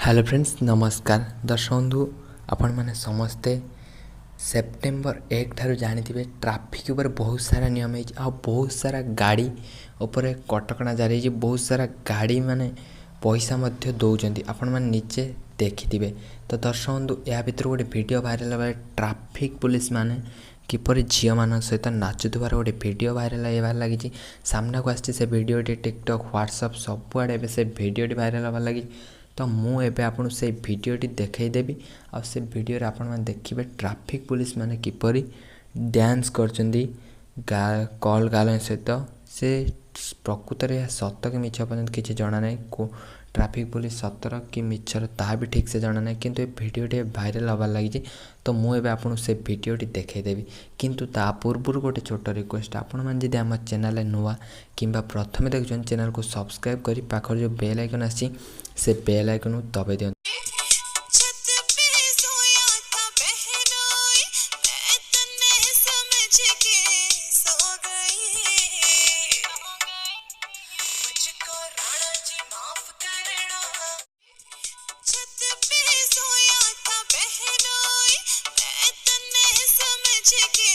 Hello friends नमस्कार दर्शक बंधु आपण मैंने समस्ते सेप्टेम्बर 1 ठारू जानी ट्राफिक उपर बहुत सारा नियम है आ बहुत सारा गाड़ी उपर कटकणा जारी है। बहुत सारा गाड़ी माने पैसा मध्य दौरान आपण मैंने निजे देखिथे। तो दर्शक बंधु या भर गोटे वीडियो भाइराल है ट्राफिक पुलिस माने किपर झील मान सहित नाचुवर गोटे वीडियो भाइराल होबार लगी। सामना को आसी से भिडटी टिकटक व्हाट्सअप सबुआड़े से भिडटी भाइराल होबार लगी। तो मुझे आपको से भिडटी देखईदेवी आ से भिडियो आपण मैंने देखिए ट्राफिक पुलिस माने किपरि डांस कर कल गाल सहित से प्रकृत में सत कि मिछ पर्यटन किसी जना ना को ट्राफिक पुलिस सतर कि मिछर ता भी ठीक से जना ना किंतु ये भिडटी भाइराल होबार लगी। तो मुझे आपको से भिडटी देखईदेवी किंतु ता पूर्व गोटे छोट रिक्वेस्ट आपण मैंने जब आम चैनल नुआ कि प्रथम देखुन चैनल को सब्सक्राइब कर पाखर जो बेल आइकन आसी से बेल आइकन दबाई दियंतु। छत पे सोया था बहनोई मैं तन्ने समझ के